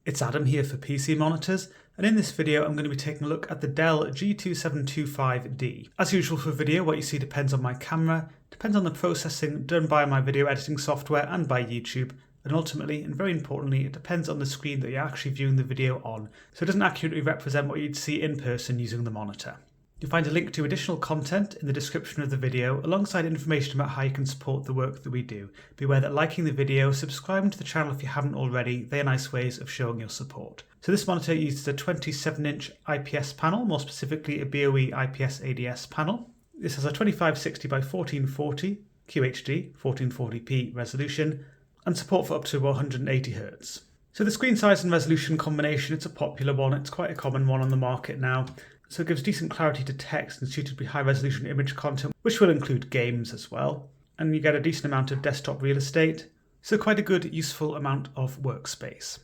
It's Adam here for PC Monitors, and in this video I'm going to be taking a look at the Dell G2725D. As usual for video, what you see depends on my camera, depends on the processing done by my video editing software and by YouTube, and ultimately, and very importantly, it depends on the screen that you're actually viewing the video on, so it doesn't accurately represent what you'd see in person using the monitor. You'll find a link to additional content in the description of the video, alongside information about how you can support the work that we do. Be aware that liking the video, subscribing to the channel if you haven't already, they are nice ways of showing your support. So this monitor uses a 27-inch IPS panel, more specifically a BOE IPS ADS panel. This has a 2560 by 1440 QHD 1440p resolution and support for up to 180 Hz. So the screen size and resolution combination, it's a popular one, it's quite a common one on the market now. So it gives decent clarity to text and suitably high resolution image content, which will include games as well. And you get a decent amount of desktop real estate, so quite a good, useful amount of workspace.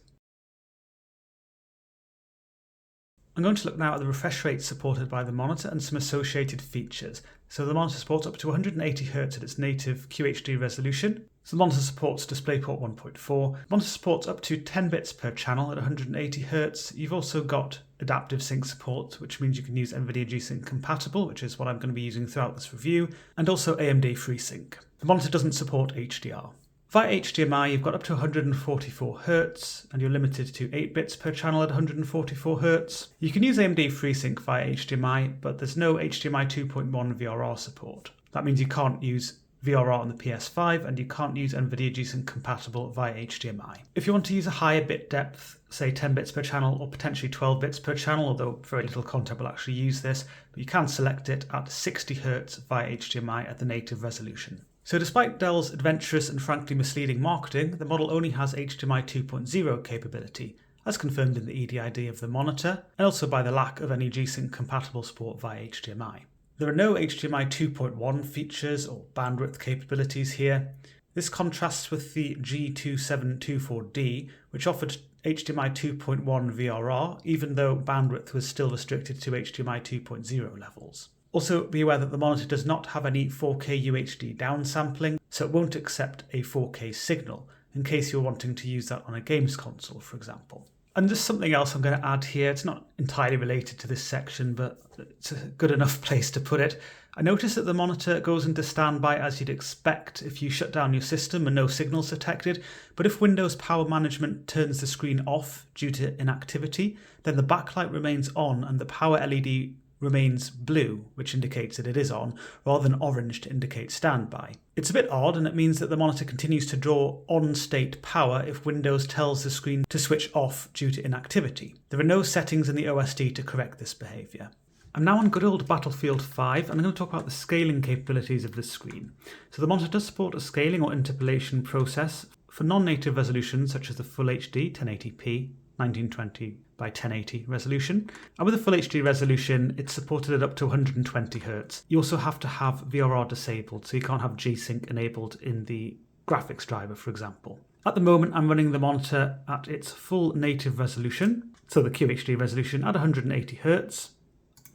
I'm going to look now at the refresh rate supported by the monitor and some associated features. So the monitor supports up to 180 Hz at its native QHD resolution. So the monitor supports DisplayPort 1.4. The monitor supports up to 10 bits per channel at 180 Hz. You've also got adaptive sync support, which means you can use NVIDIA G-Sync compatible, which is what I'm going to be using throughout this review, and also AMD FreeSync. The monitor doesn't support HDR. Via HDMI, you've got up to 144 Hz, and you're limited to 8 bits per channel at 144 Hz. You can use AMD FreeSync via HDMI, but there's no HDMI 2.1 VRR support. That means you can't use VRR on the PS5, and you can't use NVIDIA G-Sync compatible via HDMI. If you want to use a higher bit depth, say 10 bits per channel or potentially 12 bits per channel, although very little content will actually use this, but you can select it at 60 Hz via HDMI at the native resolution. So despite Dell's adventurous and frankly misleading marketing, the model only has HDMI 2.0 capability, as confirmed in the EDID of the monitor, and also by the lack of any G-Sync compatible support via HDMI. There are no HDMI 2.1 features or bandwidth capabilities here. This contrasts with the G2724D, which offered HDMI 2.1 VRR, even though bandwidth was still restricted to HDMI 2.0 levels. Also, be aware that the monitor does not have any 4K UHD downsampling, so it won't accept a 4K signal, in case you're wanting to use that on a games console, for example. And just something else I'm going to add here, it's not entirely related to this section, but it's a good enough place to put it. I noticed that the monitor goes into standby as you'd expect if you shut down your system and no signals detected, but if Windows Power Management turns the screen off due to inactivity, then the backlight remains on and the power LED remains blue, which indicates that it is on, rather than orange to indicate standby. It's a bit odd, and it means that the monitor continues to draw on-state power if Windows tells the screen to switch off due to inactivity. There are no settings in the OSD to correct this behaviour. I'm now on good old Battlefield 5, and I'm going to talk about the scaling capabilities of this screen. So the monitor does support a scaling or interpolation process for non-native resolutions such as the Full HD 1080p 1920 by 1080 resolution, and with a Full HD resolution it's supported at up to 120 Hz. You also have to have VRR disabled, so you can't have G-Sync enabled in the graphics driver, for example. At the moment I'm running the monitor at its full native resolution, so the QHD resolution at 180 Hz.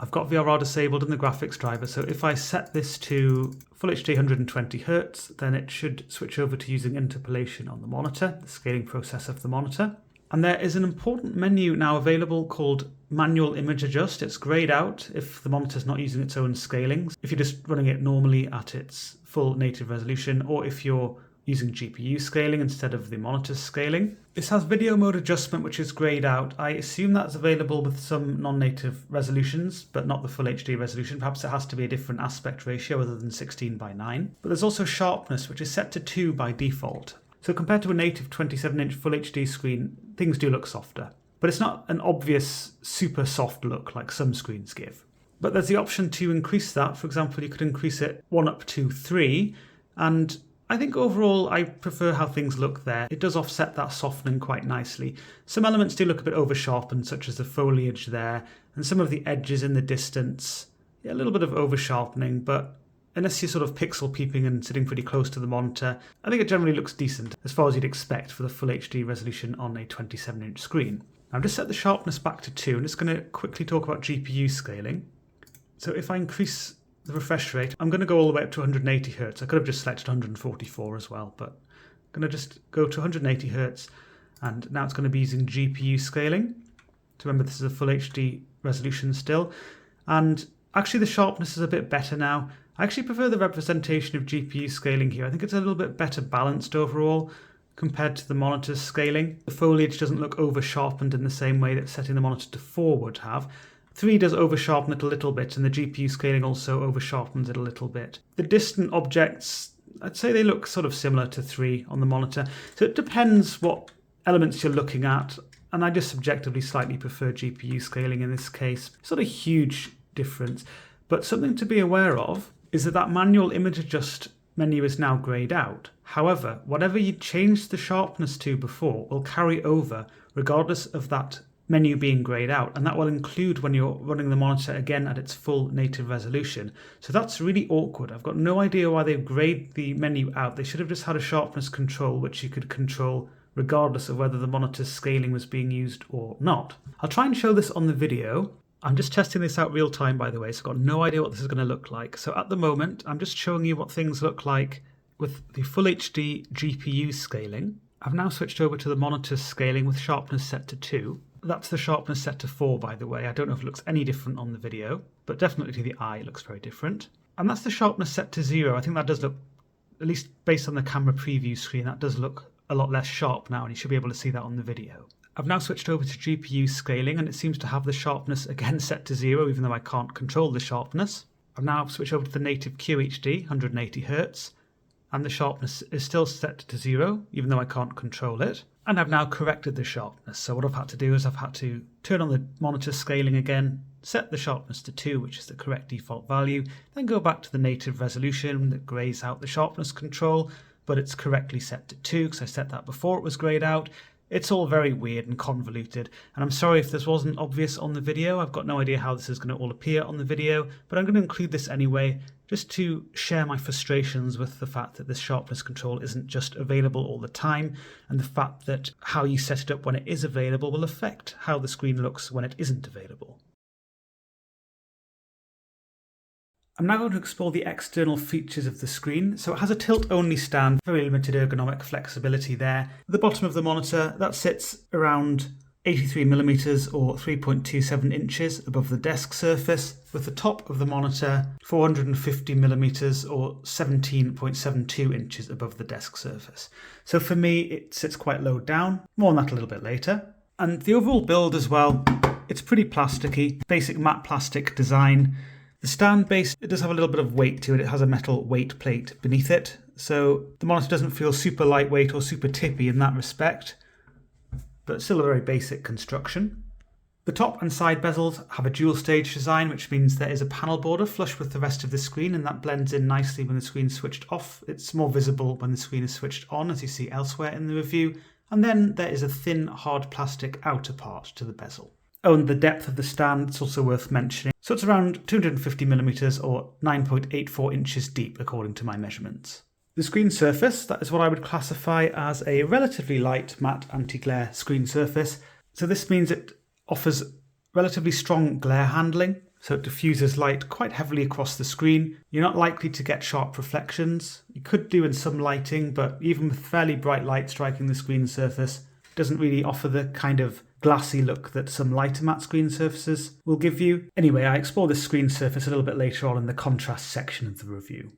I've got VRR disabled in the graphics driver, so if I set this to Full HD 120 Hz, then it should switch over to using interpolation on the monitor, the scaling process of the monitor. And there is an important menu now available called Manual Image Adjust. It's grayed out if the monitor's not using its own scaling, if you're just running it normally at its full native resolution, or if you're using GPU scaling instead of the monitor's scaling. This has video mode adjustment, which is grayed out. I assume that's available with some non-native resolutions, but not the Full HD resolution. Perhaps it has to be a different aspect ratio other than 16:9. But there's also sharpness, which is set to 2 by default. So compared to a native 27-inch Full HD screen, things do look softer. But it's not an obvious super soft look like some screens give. But there's the option to increase that. For example, you could increase it 1 up to 3, and I think overall I prefer how things look there. It does offset that softening quite nicely. Some elements do look a bit over-sharpened, such as the foliage there, and some of the edges in the distance. Yeah, a little bit of over-sharpening, but unless you're sort of pixel peeping and sitting pretty close to the monitor, I think it generally looks decent, as far as you'd expect for the Full HD resolution on a 27-inch screen. I've just set the sharpness back to 2. I'm just going to quickly talk about GPU scaling. So if I increase the refresh rate, I'm going to go all the way up to 180 Hz. I could have just selected 144 as well, but I'm going to just go to 180 Hz. And now it's going to be using GPU scaling. So remember, this is a full HD resolution still. And actually the sharpness is a bit better now. I actually prefer the representation of GPU scaling here. I think it's a little bit better balanced overall compared to the monitor's scaling. The foliage doesn't look over-sharpened in the same way that setting the monitor to 4 would have. 3 does over-sharpen it a little bit, and the GPU scaling also over-sharpens it a little bit. The distant objects, I'd say they look sort of similar to 3 on the monitor. So it depends what elements you're looking at, and I just subjectively slightly prefer GPU scaling in this case. It's not a huge difference, but something to be aware of is that manual image adjust menu is now grayed out. However, whatever you changed the sharpness to before will carry over regardless of that menu being grayed out, and that will include when you're running the monitor again at its full native resolution. So that's really awkward. I've got no idea why they've grayed the menu out. They should have just had a sharpness control which you could control regardless of whether the monitor's scaling was being used or not. I'll try and show this on the video. I'm just testing this out real time, by the way, so I've got no idea what this is going to look like. So at the moment, I'm just showing you what things look like with the full HD GPU scaling. I've now switched over to the monitor's scaling with sharpness set to 2. That's the sharpness set to 4, by the way. I don't know if it looks any different on the video, but definitely to the eye it looks very different. And that's the sharpness set to 0. I think that does look, at least based on the camera preview screen, that does look a lot less sharp now, and you should be able to see that on the video. I've now switched over to GPU scaling, and it seems to have the sharpness again set to 0, even though I can't control the sharpness. I've now switched over to the native QHD, 180Hz, and the sharpness is still set to 0, even though I can't control it. And I've now corrected the sharpness. So what I've had to do is I've had to turn on the monitor scaling again, set the sharpness to 2, which is the correct default value, then go back to the native resolution that grays out the sharpness control, but it's correctly set to 2 because I set that before it was grayed out. It's all very weird and convoluted, and I'm sorry if this wasn't obvious on the video. I've got no idea how this is going to all appear on the video, but I'm going to include this anyway, just to share my frustrations with the fact that this sharpness control isn't just available all the time, and the fact that how you set it up when it is available will affect how the screen looks when it isn't available. I'm now going to explore the external features of the screen. So it has a tilt-only stand, very limited ergonomic flexibility there. At the bottom of the monitor, that sits around 83mm or 3.27 inches above the desk surface, with the top of the monitor 450mm or 17.72 inches above the desk surface. So for me, it sits quite low down. More on that a little bit later. And the overall build as well, it's pretty plasticky, basic matte plastic design. The stand base, it does have a little bit of weight to it. It has a metal weight plate beneath it. So the monitor doesn't feel super lightweight or super tippy in that respect, but still a very basic construction. The top and side bezels have a dual stage design, which means there is a panel border flush with the rest of the screen, and that blends in nicely when the screen's switched off. It's more visible when the screen is switched on, as you see elsewhere in the review. And then there is a thin, hard plastic outer part to the bezel. Oh, and the depth of the stand, it's also worth mentioning. So it's around 250mm or 9.84 inches deep, according to my measurements. The screen surface, that is what I would classify as a relatively light matte anti-glare screen surface. So this means it offers relatively strong glare handling, so it diffuses light quite heavily across the screen. You're not likely to get sharp reflections. You could do in some lighting, but even with fairly bright light striking the screen surface, it doesn't really offer the kind of glassy look that some lighter matte screen surfaces will give you. Anyway, I explore this screen surface a little bit later on in the contrast section of the review.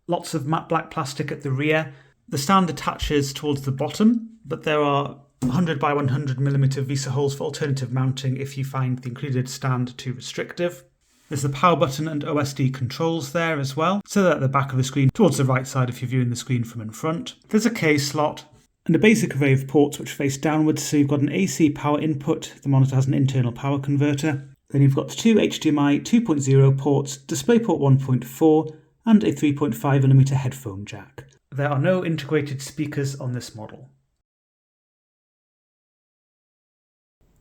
Lots of matte black plastic at the rear. The stand attaches towards the bottom, but there are 100 by 100mm VESA holes for alternative mounting if you find the included stand too restrictive. There's the power button and OSD controls there as well, so that at the back of the screen towards the right side if you're viewing the screen from in front. There's a case slot and a basic array of ports which face downwards, so you've got an AC power input. The monitor has an internal power converter. Then you've got two HDMI 2.0 ports, DisplayPort 1.4 and a 3.5mm headphone jack. There are no integrated speakers on this model.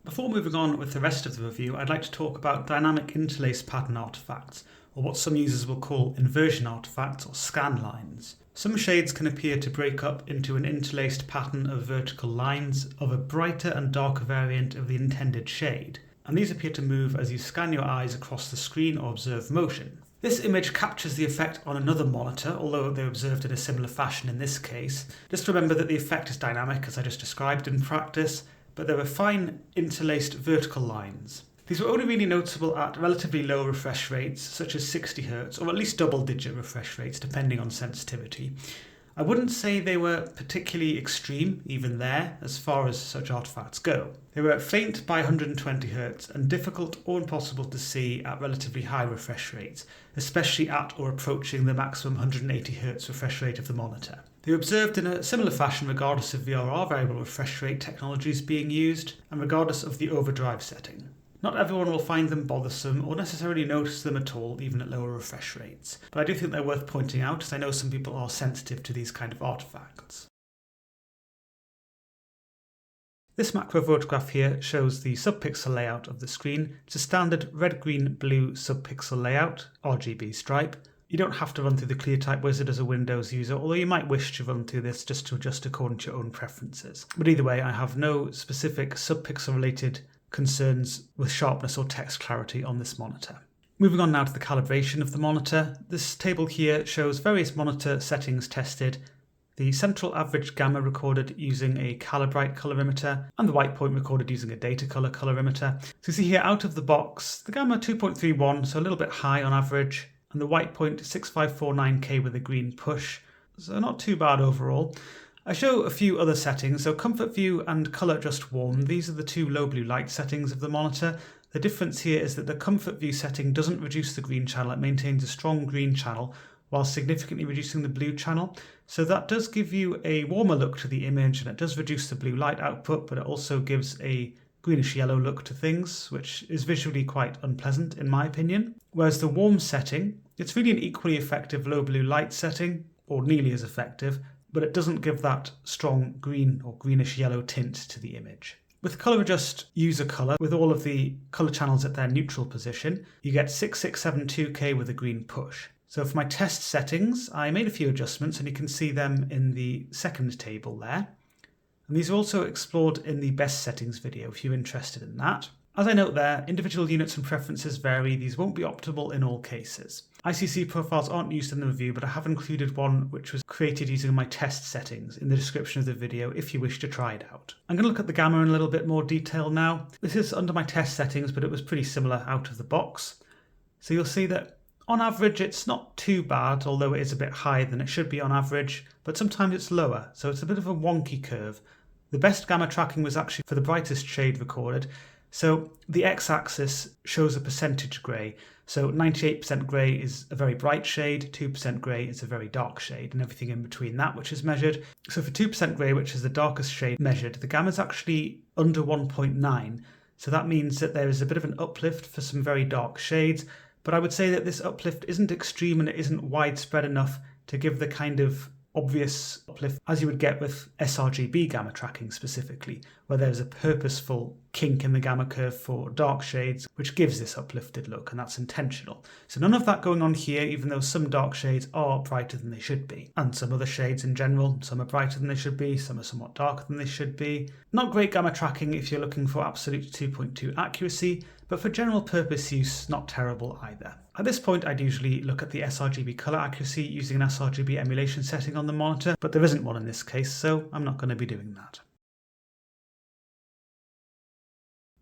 Before moving on with the rest of the review, I'd like to talk about dynamic interlace pattern artifacts, or what some users will call inversion artifacts or scan lines. Some shades can appear to break up into an interlaced pattern of vertical lines of a brighter and darker variant of the intended shade, and these appear to move as you scan your eyes across the screen or observe motion. This image captures the effect on another monitor, although they're observed in a similar fashion in this case. Just remember that the effect is dynamic, as I just described in practice, but there were fine interlaced vertical lines. These were only really noticeable at relatively low refresh rates, such as 60 Hz, or at least double-digit refresh rates, depending on sensitivity. I wouldn't say they were particularly extreme, even there, as far as such artifacts go. They were faint by 120 Hz and difficult or impossible to see at relatively high refresh rates, especially at or approaching the maximum 180 Hz refresh rate of the monitor. They were observed in a similar fashion regardless of VRR variable refresh rate technologies being used, and regardless of the overdrive setting. Not everyone will find them bothersome or necessarily notice them at all, even at lower refresh rates, but I do think they're worth pointing out as I know some people are sensitive to these kind of artifacts. This macro photograph here shows the subpixel layout of the screen. It's a standard red, green, blue subpixel layout, RGB stripe. You don't have to run through the ClearType wizard as a Windows user, although you might wish to run through this just to adjust according to your own preferences. But either way, I have no specific subpixel related concerns with sharpness or text clarity on this monitor. Moving on now to the calibration of the monitor. This table here shows various monitor settings tested, the central average gamma recorded using a calibrite colorimeter, and the white point recorded using a data color colorimeter. So you see here out of the box, the gamma 2.31, so a little bit high on average, and the white point 6549K with a green push, so not too bad overall. I show a few other settings, so comfort view and color adjust warm. These are the two low blue light settings of the monitor. The difference here is that the comfort view setting doesn't reduce the green channel, it maintains a strong green channel while significantly reducing the blue channel. So that does give you a warmer look to the image and it does reduce the blue light output, but it also gives a greenish yellow look to things, which is visually quite unpleasant in my opinion. Whereas the warm setting, it's really an equally effective low blue light setting, or nearly as effective, but it doesn't give that strong green or greenish yellow tint to the image. With color adjust user color, with all of the color channels at their neutral position, you get 6672K with a green push. So for my test settings, I made a few adjustments and you can see them in the second table there. And these are also explored in the best settings video if you're interested in that. As I note there, individual units and preferences vary. These won't be optimal in all cases. ICC profiles aren't used in the review, but I have included one which was created using my test settings in the description of the video if you wish to try it out. I'm going to look at the gamma in a little bit more detail now. This is under my test settings, but it was pretty similar out of the box. So you'll see that on average it's not too bad, although it is a bit higher than it should be on average, but sometimes it's lower, so it's a bit of a wonky curve. The best gamma tracking was actually for the brightest shade recorded. So the x-axis shows a percentage grey. So 98% grey is a very bright shade, 2% grey is a very dark shade, and everything in between that which is measured. So for 2% grey, which is the darkest shade measured, the gamma is actually under 1.9. So that means that there is a bit of an uplift for some very dark shades, but I would say that this uplift isn't extreme and it isn't widespread enough to give the kind of obvious uplift as you would get with sRGB gamma tracking specifically, where there's a purposeful kink in the gamma curve for dark shades which gives this uplifted look, and that's intentional. So none of that going on here, even though some dark shades are brighter than they should be, and some other shades in general, some are brighter than they should be, some are somewhat darker than they should be. Not great gamma tracking if you're looking for absolute 2.2 accuracy, but for general purpose use, not terrible either. At this point, I'd usually look at the sRGB color accuracy using an sRGB emulation setting on the monitor, but there isn't one in this case, so I'm not going to be doing that.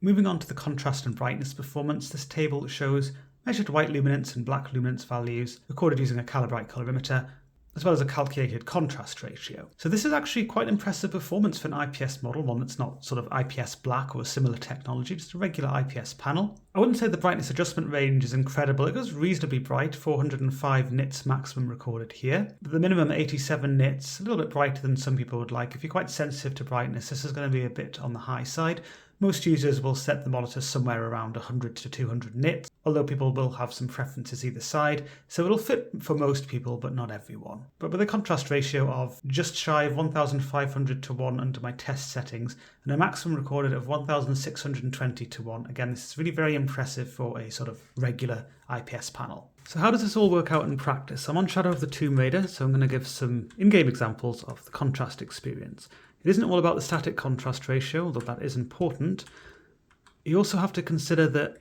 Moving on to the contrast and brightness performance, this table shows measured white luminance and black luminance values recorded using a calibrite colorimeter, as well as a calculated contrast ratio. So this is actually quite impressive performance for an IPS model, one that's not sort of IPS black or a similar technology, just a regular IPS panel. I wouldn't say the brightness adjustment range is incredible. It goes reasonably bright, 405 nits maximum recorded here. But the minimum 87 nits, a little bit brighter than some people would like. If you're quite sensitive to brightness, this is going to be a bit on the high side. Most users will set the monitor somewhere around 100 to 200 nits, although people will have some preferences either side, so it'll fit for most people but not everyone. But with a contrast ratio of just shy of 1500 to 1 under my test settings, and a maximum recorded of 1620 to 1, again this is really very impressive for a sort of regular IPS panel. So how does this all work out in practice? I'm on Shadow of the Tomb Raider, so I'm going to give some in-game examples of the contrast experience. It isn't all about the static contrast ratio, although that is important. You also have to consider that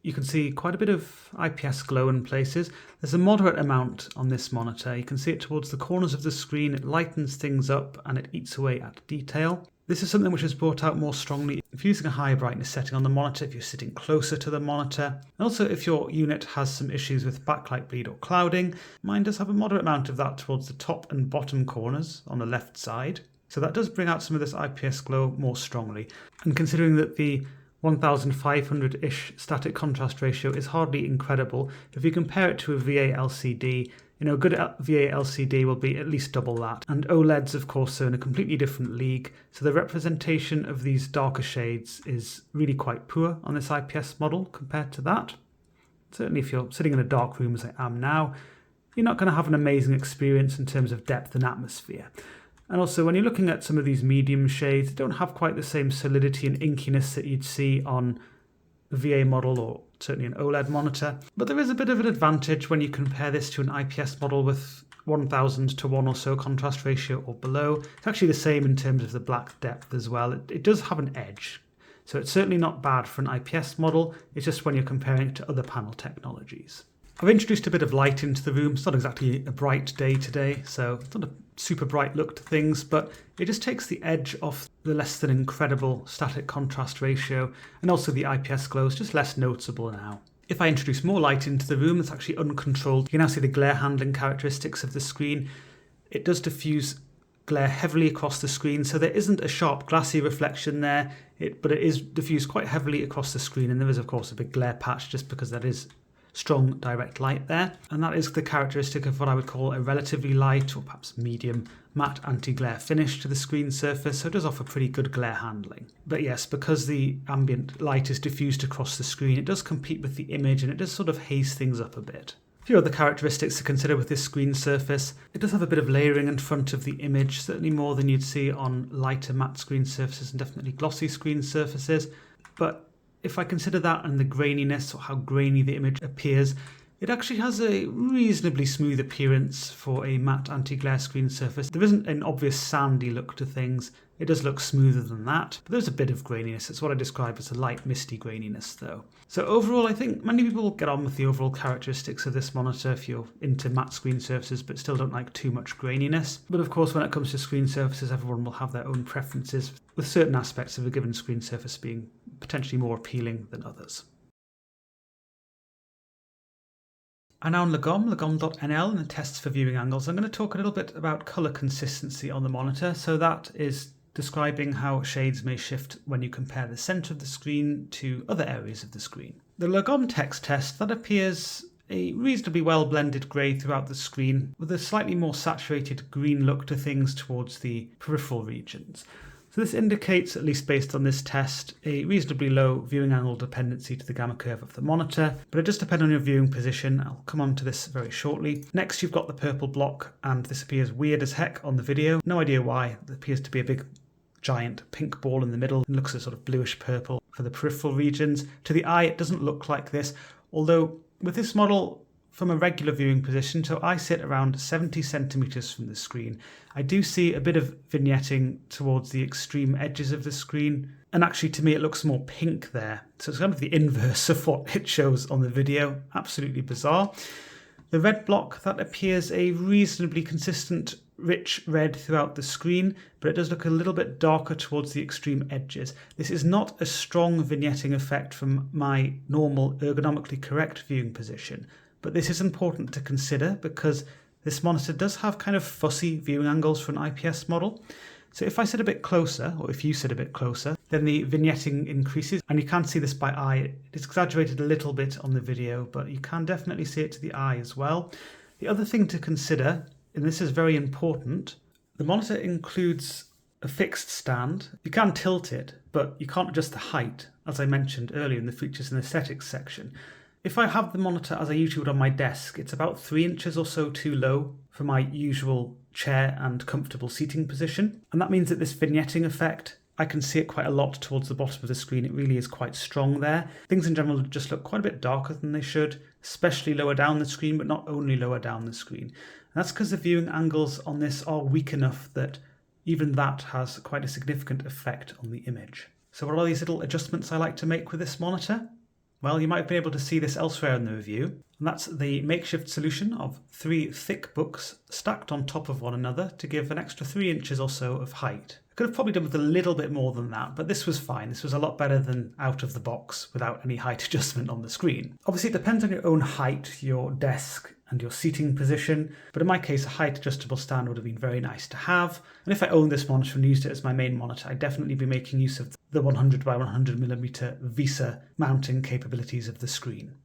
You can see quite a bit of IPS glow in places. There's a moderate amount on this monitor. You can see it towards the corners of the screen. It lightens things up and it eats away at detail. This is something which is brought out more strongly if using a high brightness setting on the monitor, if you're sitting closer to the monitor. And also if your unit has some issues with backlight bleed or clouding. Mine does have a moderate amount of that towards the top and bottom corners on the left side. So that does bring out some of this IPS glow more strongly. And considering that the 1500-ish static contrast ratio is hardly incredible, if you compare it to a VA LCD, a good VA LCD will be at least double that. And OLEDs, of course, are in a completely different league, so the representation of these darker shades is really quite poor on this IPS model compared to that. Certainly if you're sitting in a dark room as I am now, you're not going to have an amazing experience in terms of depth and atmosphere. And also when you're looking at some of these medium shades, they don't have quite the same solidity and inkiness that you'd see on a VA model or certainly an OLED monitor. But there is a bit of an advantage when you compare this to an IPS model with 1000 to 1 or so contrast ratio or below. It's actually the same in terms of the black depth as well. It does have an edge. So it's certainly not bad for an IPS model. It's just when you're comparing it to other panel technologies. I've introduced a bit of light into the room. It's not exactly a bright day today, so it's not a super bright look to things, but it just takes the edge off the less than incredible static contrast ratio, and also the IPS glow is just less noticeable now. If I introduce more light into the room that's actually uncontrolled, you can now see the glare handling characteristics of the screen. It does diffuse glare heavily across the screen, so there isn't a sharp glassy reflection there, but it is diffused quite heavily across the screen, and there is of course a big glare patch just because that is strong direct light there, and that is the characteristic of what I would call a relatively light or perhaps medium matte anti-glare finish to the screen surface, so it does offer pretty good glare handling. But yes, because the ambient light is diffused across the screen, it does compete with the image and it does sort of haze things up a bit. A few other characteristics to consider with this screen surface. It does have a bit of layering in front of the image, certainly more than you'd see on lighter matte screen surfaces and definitely glossy screen surfaces, but if I consider that and the graininess or how grainy the image appears, it actually has a reasonably smooth appearance for a matte anti-glare screen surface. There isn't an obvious sandy look to things. It does look smoother than that, but there's a bit of graininess. It's what I describe as a light misty graininess though. So overall, I think many people will get on with the overall characteristics of this monitor if you're into matte screen surfaces but still don't like too much graininess. But of course, when it comes to screen surfaces, everyone will have their own preferences, with certain aspects of a given screen surface being potentially more appealing than others. And now on Lagom.nl and the tests for viewing angles, I'm going to talk a little bit about colour consistency on the monitor. So that is describing how shades may shift when you compare the centre of the screen to other areas of the screen. The Lagom text test, that appears a reasonably well blended grey throughout the screen with a slightly more saturated green look to things towards the peripheral regions. So this indicates, at least based on this test, a reasonably low viewing angle dependency to the gamma curve of the monitor, but it does depend on your viewing position. I'll come on to this very shortly. Next, you've got the purple block, and this appears weird as heck on the video. No idea why. It appears to be a big, giant pink ball in the middle. It looks a sort of bluish purple for the peripheral regions. To the eye, it doesn't look like this, although with this model, from a regular viewing position, so I sit around 70 centimeters from the screen, I do see a bit of vignetting towards the extreme edges of the screen, and actually to me it looks more pink there, so it's kind of the inverse of what it shows on the video. Absolutely bizarre. The red block, that appears a reasonably consistent rich red throughout the screen, but it does look a little bit darker towards the extreme edges. This is not a strong vignetting effect from my normal ergonomically correct viewing position, but this is important to consider because this monitor does have kind of fussy viewing angles for an IPS model. So if I sit a bit closer, or if you sit a bit closer, then the vignetting increases, and you can see this by eye. It's exaggerated a little bit on the video, but you can definitely see it to the eye as well. The other thing to consider, and this is very important, the monitor includes a fixed stand. You can tilt it, but you can't adjust the height, as I mentioned earlier in the features and aesthetics section. If I have the monitor as I usually would on my desk, it's about 3 inches or so too low for my usual chair and comfortable seating position. And that means that this vignetting effect, I can see it quite a lot towards the bottom of the screen. It really is quite strong there. Things in general just look quite a bit darker than they should, especially lower down the screen, but not only lower down the screen. And that's because the viewing angles on this are weak enough that even that has quite a significant effect on the image. So what are these little adjustments I like to make with this monitor? Well, you might have been able to see this elsewhere in the review, and that's the makeshift solution of 3 thick books stacked on top of one another to give an extra 3 inches or so of height. I could have probably done with a little bit more than that, but this was fine. This was a lot better than out of the box without any height adjustment on the screen. Obviously, it depends on your own height, your desk, and your seating position, but in my case, a height adjustable stand would have been very nice to have. And if I owned this monitor and used it as my main monitor, I'd definitely be making use of the 100 by 100mm VESA mounting capabilities of the screen.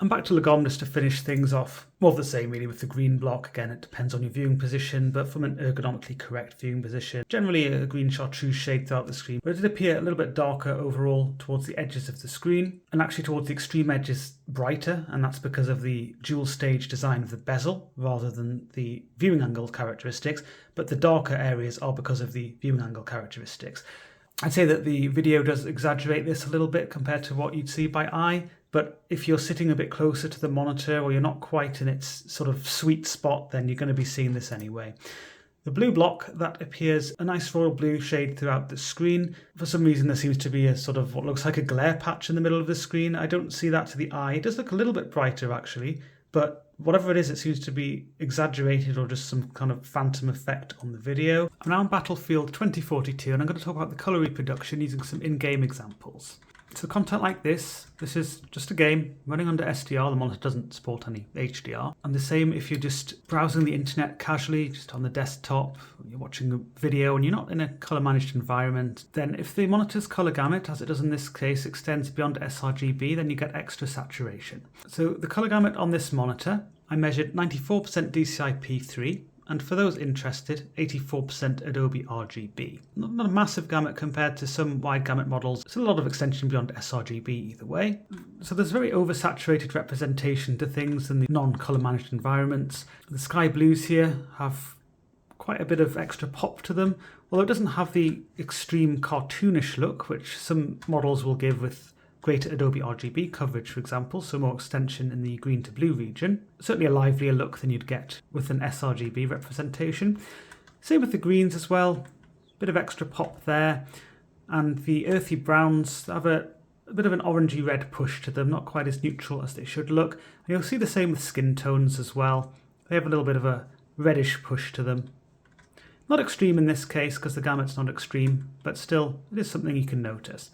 And back to Lagom just to finish things off. More of the same really with the green block. Again, it depends on your viewing position, but from an ergonomically correct viewing position, generally a green chartreuse shade throughout the screen, but it did appear a little bit darker overall towards the edges of the screen, and actually towards the extreme edges brighter, and that's because of the dual stage design of the bezel rather than the viewing angle characteristics, but the darker areas are because of the viewing angle characteristics. I'd say that the video does exaggerate this a little bit compared to what you'd see by eye, but if you're sitting a bit closer to the monitor or you're not quite in its sort of sweet spot, then you're going to be seeing this anyway. The blue block, that appears a nice royal blue shade throughout the screen. For some reason there seems to be a sort of what looks like a glare patch in the middle of the screen. I don't see that to the eye. It does look a little bit brighter actually, but whatever it is, it seems to be exaggerated or just some kind of phantom effect on the video. I'm now on Battlefield 2042 and I'm going to talk about the colour reproduction using some in-game examples. So content like this is just a game running under SDR. The monitor doesn't support any HDR. And the same if you're just browsing the internet casually, just on the desktop, you're watching a video and you're not in a colour managed environment, then if the monitor's colour gamut, as it does in this case, extends beyond sRGB, then you get extra saturation. So the colour gamut on this monitor, I measured 94% DCI-P3, and for those interested, 84% Adobe RGB. Not a massive gamut compared to some wide gamut models. It's a lot of extension beyond sRGB either way. So there's very oversaturated representation to things in the non-colour managed environments. The sky blues here have quite a bit of extra pop to them, although it doesn't have the extreme cartoonish look, which some models will give with greater Adobe RGB coverage, for example, so more extension in the green to blue region. Certainly a livelier look than you'd get with an sRGB representation. Same with the greens as well, bit of extra pop there. And the earthy browns have a bit of an orangey red push to them, not quite as neutral as they should look. And you'll see the same with skin tones as well. They have a little bit of a reddish push to them. Not extreme in this case because the gamut's not extreme, but still it is something you can notice.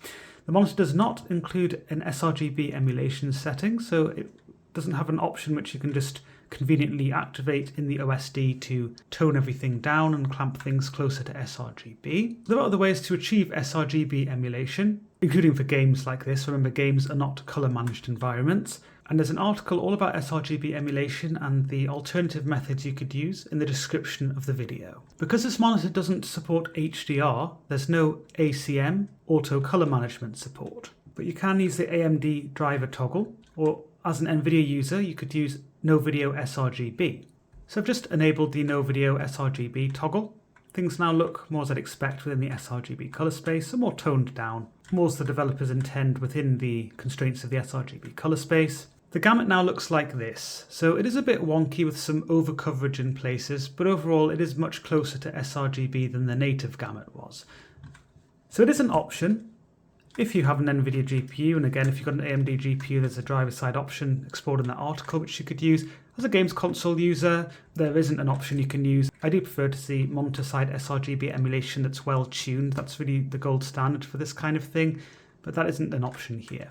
The monitor does not include an sRGB emulation setting, so it doesn't have an option which you can just conveniently activate in the OSD to tone everything down and clamp things closer to sRGB. There are other ways to achieve sRGB emulation, including for games like this. Remember, games are not colour managed environments. And there's an article all about sRGB emulation and the alternative methods you could use in the description of the video. Because this monitor doesn't support HDR, there's no ACM, auto color management support. But you can use the AMD driver toggle, or as an NVIDIA user, you could use No Video sRGB. So I've just enabled the No Video sRGB toggle. Things now look more as I'd expect within the sRGB color space, so more toned down, more as the developers intend within the constraints of the sRGB color space. The gamut now looks like this, so it is a bit wonky with some over coverage in places, but overall it is much closer to sRGB than the native gamut was. So it is an option if you have an NVIDIA GPU, and again if you've got an AMD GPU there's a driver side option explored in that article which you could use. As a games console user there isn't an option you can use. I do prefer to see monitor side sRGB emulation that's well tuned. That's really the gold standard for this kind of thing, but that isn't an option here.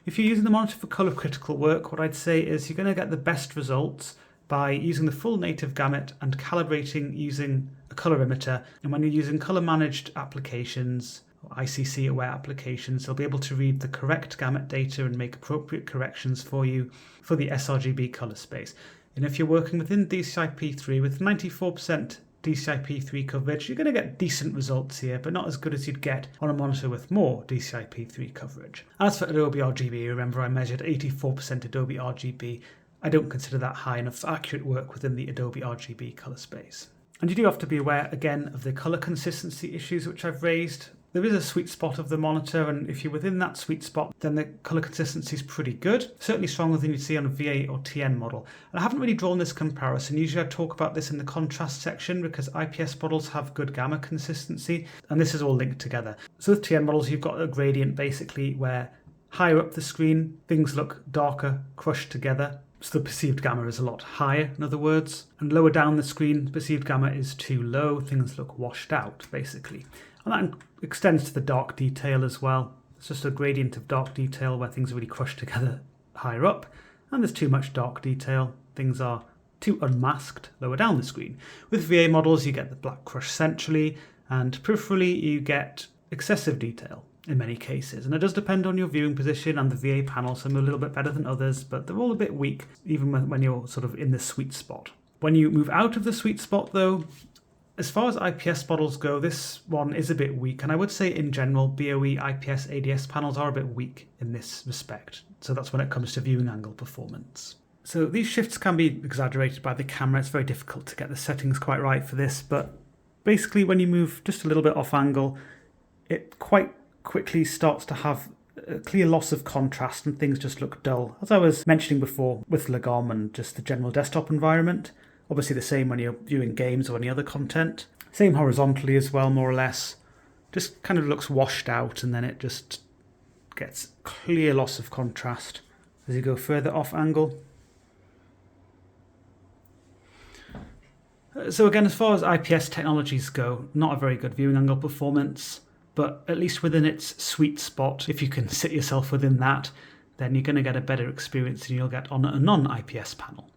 If you're using the monitor for colour critical work, what I'd say is you're going to get the best results by using the full native gamut and calibrating using a colorimeter. And when you're using colour managed applications, or ICC aware applications, they'll be able to read the correct gamut data and make appropriate corrections for you for the sRGB colour space. And if you're working within DCI-P3 with 94% DCI-P3 coverage, you're going to get decent results here, but not as good as you'd get on a monitor with more DCI-P3 coverage. As for Adobe RGB, remember I measured 84% Adobe RGB. I don't consider that high enough for accurate work within the Adobe RGB color space. And you do have to be aware again of the color consistency issues which I've raised. There is a sweet spot of the monitor, and if you're within that sweet spot, then the color consistency is pretty good. Certainly stronger than you'd see on a V8 or TN model. And I haven't really drawn this comparison. Usually I talk about this in the contrast section because IPS models have good gamma consistency, and this is all linked together. So with TN models, you've got a gradient basically where Higher up the screen, things look darker, crushed together. So the perceived gamma is a lot higher, in other words. And lower down the screen, perceived gamma is too low. Things look washed out, basically. And that extends to the dark detail as well. It's just a gradient of dark detail where things are really crushed together higher up. And there's too much dark detail. Things are too unmasked lower down the screen. With VA models, you get the black crush centrally, and peripherally, you get excessive detail in many cases. And it does depend on your viewing position and the VA panel. Some are a little bit better than others, but they're all a bit weak, even when you're sort of in the sweet spot. When you move out of the sweet spot, though, as far as IPS models go, this one is a bit weak. And I would say in general, BOE, IPS, ADS panels are a bit weak in this respect. So that's when it comes to viewing angle performance. So these shifts can be exaggerated by the camera. It's very difficult to get the settings quite right for this, but basically when you move just a little bit off angle, it quite quickly starts to have a clear loss of contrast and things just look dull. As I was mentioning before with Lagom and just the general desktop environment, obviously the same when you're viewing games or any other content. Same horizontally as well, more or less. Just kind of looks washed out, and then it just gets clear loss of contrast as you go further off angle. So again, as far as IPS technologies go, not a very good viewing angle performance, but at least within its sweet spot, if you can sit yourself within that, then you're going to get a better experience than you'll get on a non-IPS panel.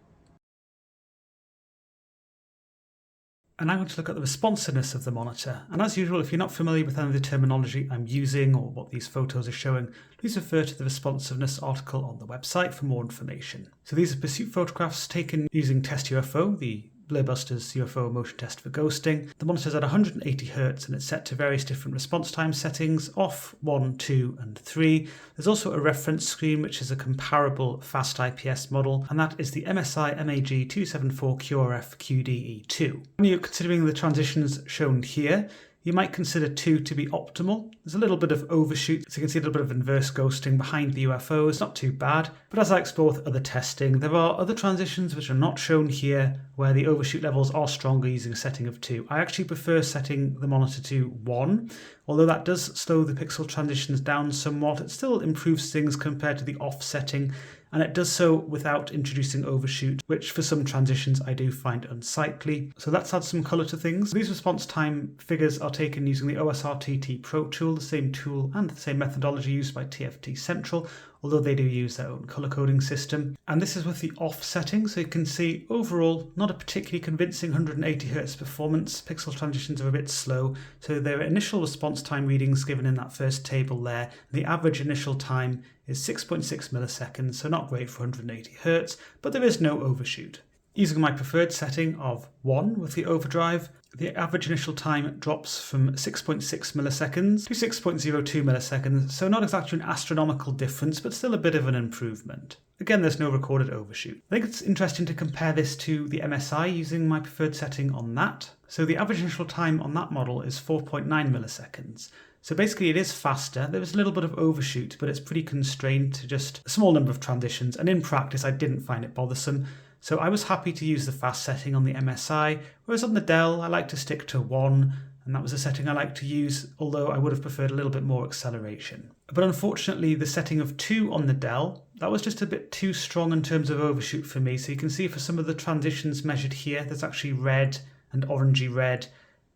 And now I'm going to look at the responsiveness of the monitor. And as usual, if you're not familiar with any of the terminology I'm using or what these photos are showing, please refer to the responsiveness article on the website for more information. So these are pursuit photographs taken using Test UFO, the Blurbuster's UFO motion test for ghosting. The monitor's at 180 Hz and it's set to various different response time settings, off, 1, 2 and 3. There's also a reference screen which is a comparable fast IPS model, and that is the MSI MAG274QRF-QDE2. When you're considering the transitions shown here, you might consider 2 to be optimal. There's a little bit of overshoot, so you can see a little bit of inverse ghosting behind the UFO. It's not too bad, but as I explore with other testing, there are other transitions which are not shown here where the overshoot levels are stronger using a setting of 2. I actually prefer setting the monitor to 1, although that does slow the pixel transitions down somewhat. It still improves things compared to the off setting, and it does so without introducing overshoot, which for some transitions I do find unsightly. So let's add some colour to things. These response time figures are taken using the OSRTT Pro tool, the same tool and the same methodology used by TFT Central, although they do use their own colour coding system. And this is with the off setting, so you can see overall not a particularly convincing 180 Hz performance. Pixel transitions are a bit slow, so their initial response time readings given in that first table there, the average initial time is 6.6 milliseconds, so not great for 180 Hz, but there is no overshoot. Using my preferred setting of 1 with the overdrive, the average initial time drops from 6.6 milliseconds to 6.02 milliseconds, so not exactly an astronomical difference, but still a bit of an improvement. Again, there's no recorded overshoot. I think it's interesting to compare this to the MSI using my preferred setting on that. So the average initial time on that model is 4.9 milliseconds. So basically it is faster. There was a little bit of overshoot, but it's pretty constrained to just a small number of transitions, and in practice I didn't find it bothersome. So I was happy to use the fast setting on the MSI, whereas on the Dell I like to stick to 1, and that was a setting I like to use, although I would have preferred a little bit more acceleration. But unfortunately the setting of 2 on the Dell, that was just a bit too strong in terms of overshoot for me. So you can see for some of the transitions measured here, there's actually red and orangey red,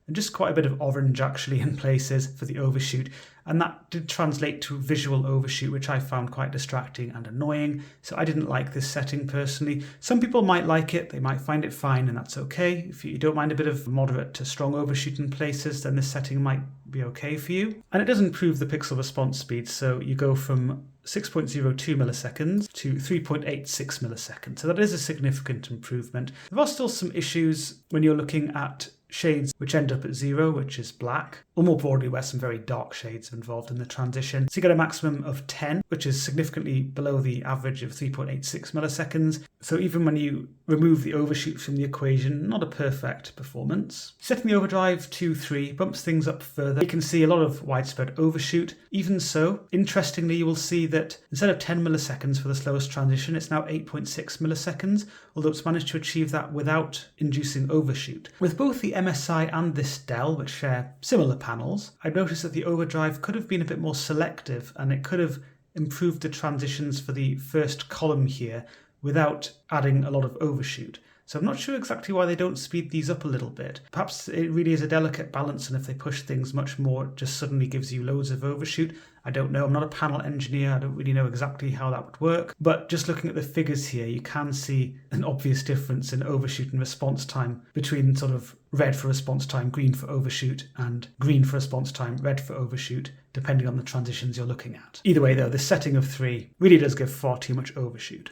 and just quite a bit of orange actually in places for the overshoot, and that did translate to visual overshoot, which I found quite distracting and annoying, so I didn't like this setting personally. Some people might like it, they might find it fine, and that's okay. If you don't mind a bit of moderate to strong overshoot in places, then this setting might be okay for you. And it does improve the pixel response speed, so you go from 6.02 milliseconds to 3.86 milliseconds, so that is a significant improvement. There are still some issues when you're looking at shades which end up at 0, which is black, or more broadly where some very dark shades are involved in the transition. So you get a maximum of 10, which is significantly below the average of 3.86 milliseconds. So even when you remove the overshoot from the equation, not a perfect performance. Setting the overdrive to 3 bumps things up further. You can see a lot of widespread overshoot. Even so, interestingly, you will see that instead of 10 milliseconds for the slowest transition, it's now 8.6 milliseconds, although it's managed to achieve that without inducing overshoot. With both the MSI and this Dell, which share similar panels, I've noticed that the overdrive could have been a bit more selective, and it could have improved the transitions for the first column here without adding a lot of overshoot. So I'm not sure exactly why they don't speed these up a little bit. Perhaps it really is a delicate balance, and if they push things much more, it just suddenly gives you loads of overshoot. I don't know. I'm not a panel engineer. I don't really know exactly how that would work. But just looking at the figures here, you can see an obvious difference in overshoot and response time between sort of red for response time, green for overshoot, and green for response time, red for overshoot, depending on the transitions you're looking at. Either way, though, this setting of 3 really does give far too much overshoot.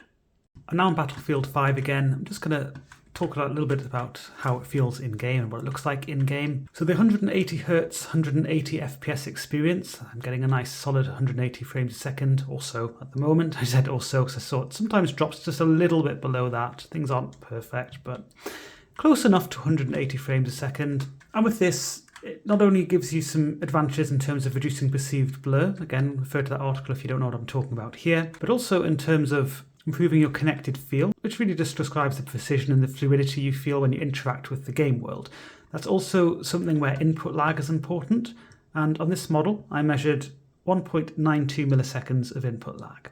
And now on Battlefield 5 again, I'm just going to talk a little bit about how it feels in-game and what it looks like in-game. So the 180 Hz, 180 FPS experience, I'm getting a nice solid 180 frames a second or so at the moment. I said also because I saw it sometimes drops just a little bit below that. Things aren't perfect, but close enough to 180 frames a second. And with this, it not only gives you some advantages in terms of reducing perceived blur, again, refer to that article if you don't know what I'm talking about here, but also in terms of improving your connected feel, which really just describes the precision and the fluidity you feel when you interact with the game world. That's also something where input lag is important, and on this model I measured 1.92 milliseconds of input lag.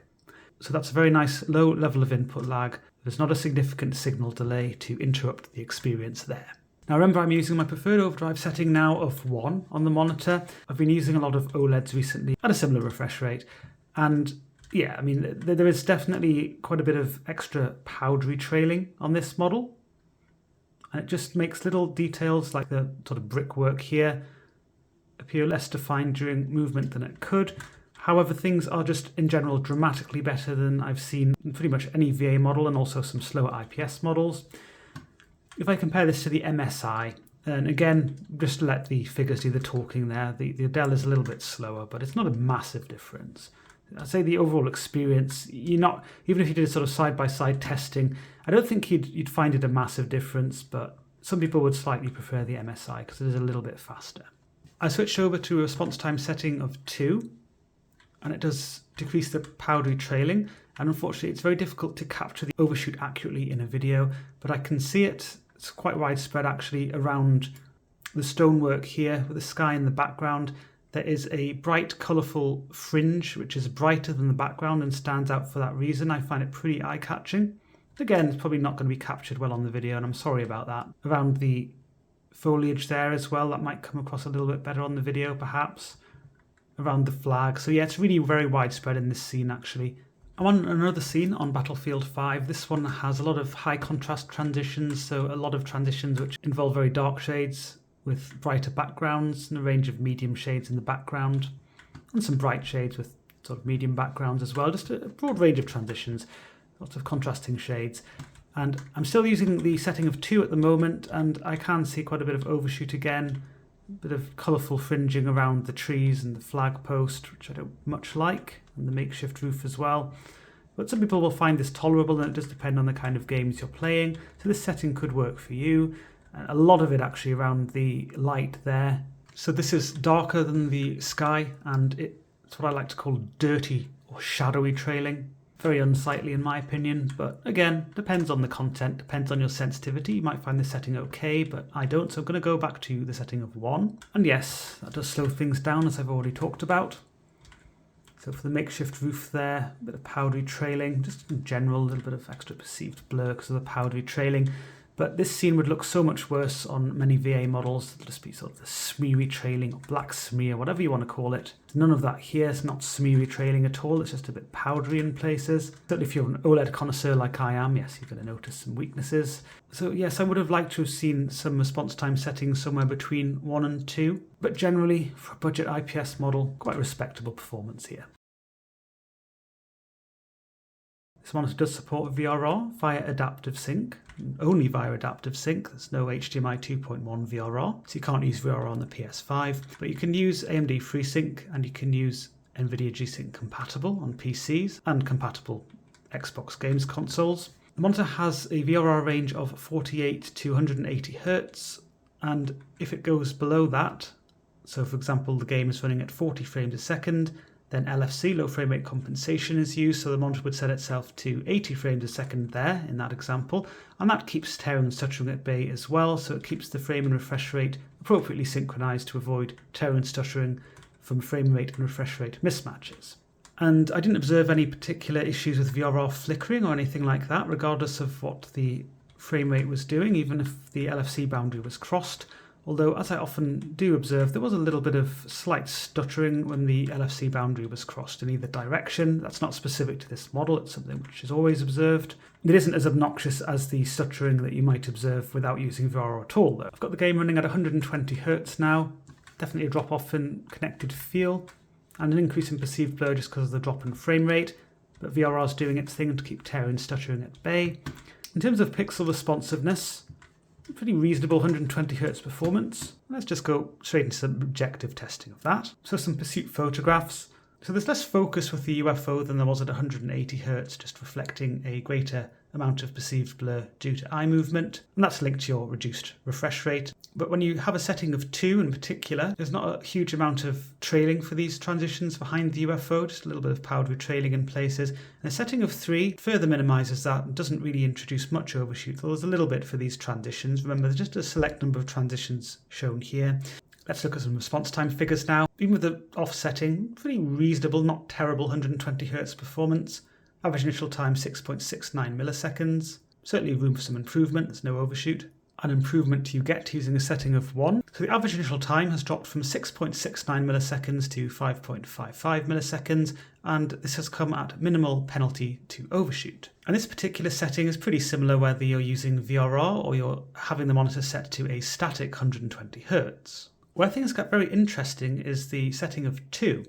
So that's a very nice low level of input lag. There's not a significant signal delay to interrupt the experience there. Now remember, I'm using my preferred overdrive setting now of 1 on the monitor. I've been using a lot of OLEDs recently at a similar refresh rate, and yeah, I mean, there is definitely quite a bit of extra powdery trailing on this model. And it just makes little details like the sort of brickwork here appear less defined during movement than it could. However, things are just in general dramatically better than I've seen in pretty much any VA model, and also some slower IPS models. If I compare this to the MSI, and again, just to let the figures do the talking there, the Dell is a little bit slower, but it's not a massive difference. I'd say the overall experience, even if you did sort of side-by-side testing, I don't think you'd find it a massive difference, but some people would slightly prefer the MSI because it is a little bit faster. I switched over to a response time setting of 2, and it does decrease the powdery trailing, and unfortunately it's very difficult to capture the overshoot accurately in a video, but I can see it. It's quite widespread actually around the stonework here with the sky in the background. There is a bright, colourful fringe, which is brighter than the background and stands out for that reason. I find it pretty eye-catching. Again, it's probably not going to be captured well on the video, and I'm sorry about that. Around the foliage there as well, that might come across a little bit better on the video, perhaps. Around the flag. So yeah, it's really very widespread in this scene, actually. I'm on another scene on Battlefield 5. This one has a lot of high contrast transitions, so a lot of transitions which involve very dark shades with brighter backgrounds and a range of medium shades in the background, and some bright shades with sort of medium backgrounds as well. Just a broad range of transitions, lots of contrasting shades. And I'm still using the setting of 2 at the moment, and I can see quite a bit of overshoot again, a bit of colourful fringing around the trees and the flag post, which I don't much like, and the makeshift roof as well. But some people will find this tolerable, and it does depend on the kind of games you're playing. So this setting could work for you. A lot of it actually around the light there. So this is darker than the sky, and it's what I like to call dirty or shadowy trailing. Very unsightly in my opinion, but again, depends on the content, depends on your sensitivity. You might find this setting okay, but I don't, so I'm going to go back to the setting of 1. And yes, that does slow things down, as I've already talked about. So for the makeshift roof there, a bit of powdery trailing, just in general, a little bit of extra perceived blur because of the powdery trailing. But this scene would look so much worse on many VA models. It'll just be sort of the smeary trailing or black smear, whatever you want to call it. None of that here. It's not smeary trailing at all. It's just a bit powdery in places. Certainly if you're an OLED connoisseur like I am, yes, you're going to notice some weaknesses. So yes, I would have liked to have seen some response time settings somewhere between 1 and 2. But generally, for a budget IPS model, quite respectable performance here. This monitor does support VRR via adaptive sync, only via adaptive sync. There's no HDMI 2.1 VRR, so you can't use VRR on the PS5, but you can use AMD FreeSync, and you can use NVIDIA G-Sync compatible on PCs and compatible Xbox games consoles. The monitor has a VRR range of 48 to 180 Hz, and if it goes below that, so for example the game is running at 40 frames a second, then LFC, low frame rate compensation, is used, so the monitor would set itself to 80 frames a second there in that example, and that keeps tearing and stuttering at bay as well, so it keeps the frame and refresh rate appropriately synchronized to avoid tearing and stuttering from frame rate and refresh rate mismatches. And I didn't observe any particular issues with VRR flickering or anything like that, regardless of what the frame rate was doing, even if the LFC boundary was crossed. Although, as I often do observe, there was a little bit of slight stuttering when the LFC boundary was crossed in either direction. That's not specific to this model, it's something which is always observed. It isn't as obnoxious as the stuttering that you might observe without using VRR at all, though. I've got the game running at 120 Hz now, definitely a drop off in connected feel, and an increase in perceived blur just because of the drop in frame rate, but VRR is doing its thing to keep tearing stuttering at bay. In terms of pixel responsiveness, pretty reasonable 120 Hz performance. Let's just go straight into some objective testing of that. So some pursuit photographs. So there's less focus with the UFO than there was at 180 Hz, just reflecting a greater amount of perceived blur due to eye movement, and that's linked to your reduced refresh rate. But when you have a setting of 2 in particular, there's not a huge amount of trailing for these transitions behind the UFO, just a little bit of powdery trailing in places. And a setting of 3 further minimises that and doesn't really introduce much overshoot, though there's a little bit for these transitions. Remember, there's just a select number of transitions shown here. Let's look at some response time figures now. Even with the offsetting, pretty reasonable, not terrible 120 Hz performance. Average initial time 6.69 milliseconds. Certainly room for some improvement, there's no overshoot. An improvement you get using a setting of 1. So the average initial time has dropped from 6.69 milliseconds to 5.55 milliseconds, and this has come at minimal penalty to overshoot. And this particular setting is pretty similar whether you're using VRR or you're having the monitor set to a static 120 Hz. Where things get very interesting is the setting of 2.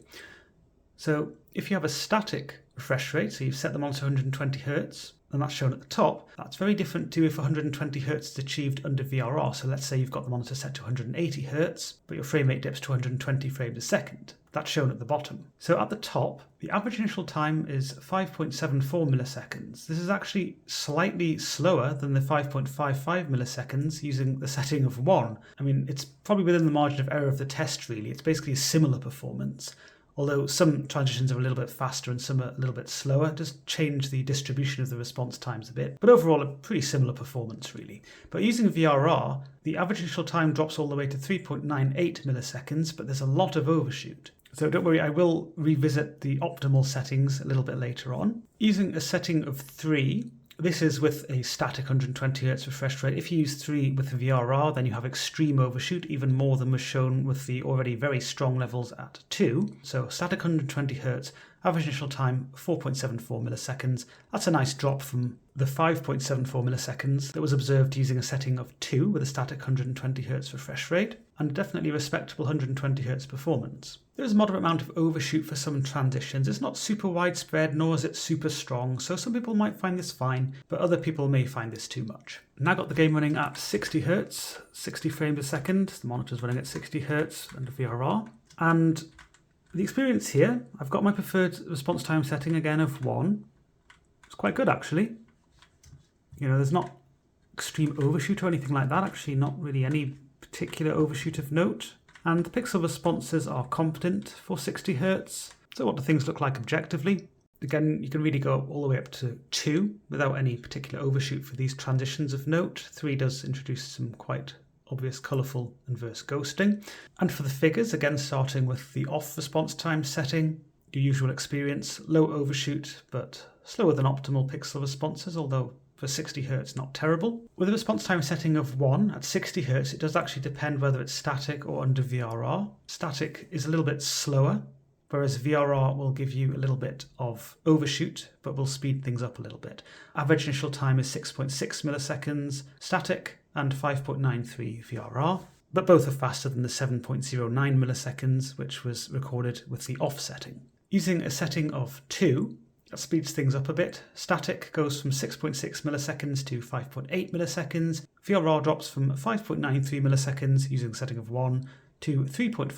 So if you have a static refresh rate, so you've set the monitor to 120 Hz, and that's shown at the top, that's very different to if 120 Hz is achieved under VRR. So let's say you've got the monitor set to 180 Hz, but your frame rate dips to 120 frames a second. That's shown at the bottom. So at the top, the average initial time is 5.74 milliseconds. This is actually slightly slower than the 5.55 milliseconds using the setting of 1. I mean, it's probably within the margin of error of the test, really. It's basically a similar performance. Although some transitions are a little bit faster and some are a little bit slower, just change the distribution of the response times a bit. But overall, a pretty similar performance, really. But using VRR, the average initial time drops all the way to 3.98 milliseconds, but there's a lot of overshoot. So don't worry, I will revisit the optimal settings a little bit later on. Using a setting of 3, this is with a static 120 Hz refresh rate. If you use 3 with VRR, then you have extreme overshoot, even more than was shown with the already very strong levels at 2. So static 120 Hz, average initial time 4.74 milliseconds. That's a nice drop from the 5.74 milliseconds that was observed using a setting of 2 with a static 120 Hz refresh rate, and definitely respectable 120 Hz performance. There is a moderate amount of overshoot for some transitions. It's not super widespread, nor is it super strong, so some people might find this fine, but other people may find this too much. Now got the game running at 60 Hz, 60 frames a second. The monitor's running at 60 Hz under VRR. And the experience here, I've got my preferred response time setting again of 1. It's quite good, actually. You know, there's not extreme overshoot or anything like that. Actually, not really any particular overshoot of note. And the pixel responses are competent for 60 Hz. So what do things look like objectively? Again, you can really go all the way up to 2 without any particular overshoot for these transitions of note. 3 does introduce some quite obvious colourful inverse ghosting. And for the figures, again starting with the off response time setting, your usual experience, low overshoot but slower than optimal pixel responses, although for 60 Hz not terrible. With a response time setting of 1 at 60 Hz, it does actually depend whether it's static or under VRR. Static is a little bit slower, whereas VRR will give you a little bit of overshoot, but will speed things up a little bit. Average initial time is 6.6 milliseconds static and 5.93 VRR, but both are faster than the 7.09 milliseconds, which was recorded with the off setting. Using a setting of 2, that speeds things up a bit. Static goes from 6.6 milliseconds to 5.8 milliseconds. VRR drops from 5.93 milliseconds using a setting of 1 to 3.56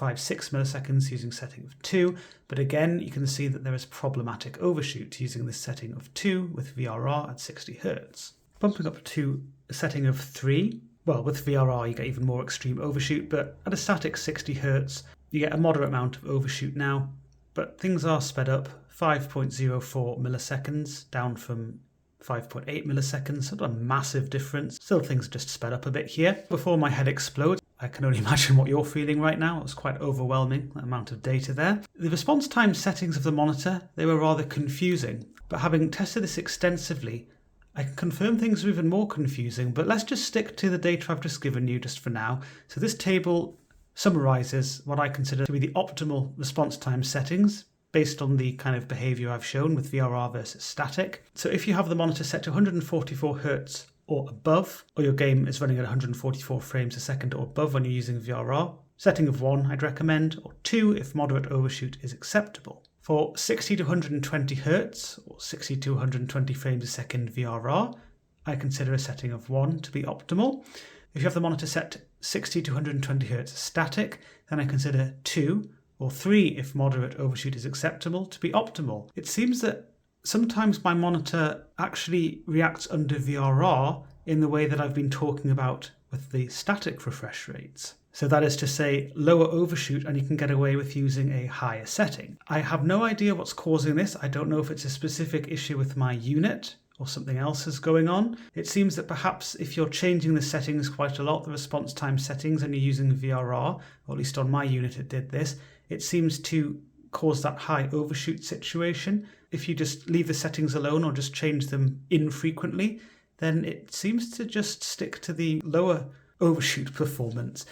milliseconds using setting of 2. But again, you can see that there is problematic overshoot using this setting of 2 with VRR at 60 Hz. Bumping up to a setting of 3, well, with VRR you get even more extreme overshoot, but at a static 60 Hz you get a moderate amount of overshoot now, but things are sped up. 5.04 milliseconds down from 5.8 milliseconds, not a massive difference. Still things just sped up a bit here. Before my head explodes, I can only imagine what you're feeling right now. It was quite overwhelming, the amount of data there. The response time settings of the monitor, they were rather confusing, but having tested this extensively, I can confirm things are even more confusing, but let's just stick to the data I've just given you just for now. So this table summarizes what I consider to be the optimal response time settings based on the kind of behavior I've shown with VRR versus static. So if you have the monitor set to 144 Hz or above, or your game is running at 144 frames a second or above when you're using VRR, setting of 1 I'd recommend, or 2 if moderate overshoot is acceptable. For 60 to 120 Hz or 60 to 120 frames a second VRR, I consider a setting of 1 to be optimal. If you have the monitor set to 60 to 120 Hz static, then I consider 2 or 3 if moderate overshoot is acceptable to be optimal. It seems that sometimes my monitor actually reacts under VRR in the way that I've been talking about with the static refresh rates. So that is to say, lower overshoot and you can get away with using a higher setting. I have no idea what's causing this. I don't know if it's a specific issue with my unit or something else is going on. It seems that perhaps if you're changing the settings quite a lot, the response time settings, and you're using VRR, or at least on my unit it did this, it seems to cause that high overshoot situation. If you just leave the settings alone or just change them infrequently, then it seems to just stick to the lower overshoot performance.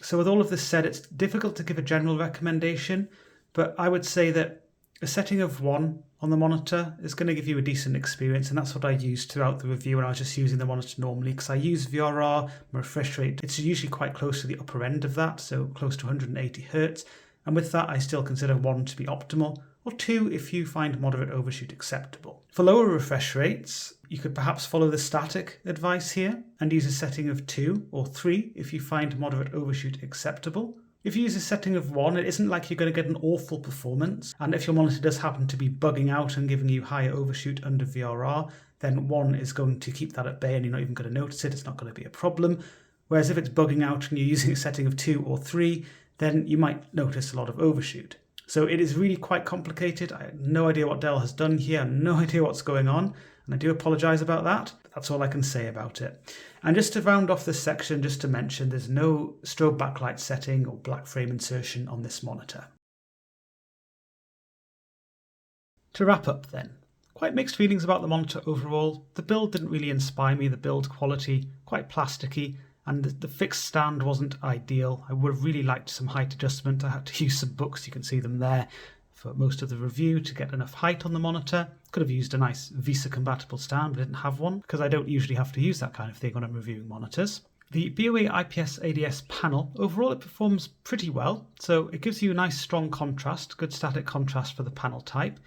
So with all of this said, it's difficult to give a general recommendation, but I would say that a setting of 1 on the monitor is going to give you a decent experience, and that's what I used throughout the review when I was just using the monitor normally, because I use VRR, my refresh rate, it's usually quite close to the upper end of that, so close to 180 Hz. And with that, I still consider 1 to be optimal, or 2 if you find moderate overshoot acceptable. For lower refresh rates, you could perhaps follow the static advice here and use a setting of 2 or 3 if you find moderate overshoot acceptable. If you use a setting of 1, it isn't like you're going to get an awful performance, and if your monitor does happen to be bugging out and giving you higher overshoot under VRR, then 1 is going to keep that at bay and you're not even going to notice it, it's not going to be a problem. Whereas if it's bugging out and you're using a setting of 2 or 3, then you might notice a lot of overshoot. So it is really quite complicated. I have no idea what Dell has done here, I have no idea what's going on, and I do apologise about that, but that's all I can say about it. And just to round off this section, just to mention, there's no strobe backlight setting or black frame insertion on this monitor. To wrap up then, quite mixed feelings about the monitor overall. The build didn't really inspire me, the build quality, quite plasticky, and the fixed stand wasn't ideal. I would have really liked some height adjustment. I had to use some books, you can see them there, for most of the review to get enough height on the monitor. Could have used a nice VESA compatible stand, but didn't have one because I don't usually have to use that kind of thing when I'm reviewing monitors. The BOE IPS ADS panel, overall it performs pretty well, so it gives you a nice strong contrast, good static contrast for the panel type,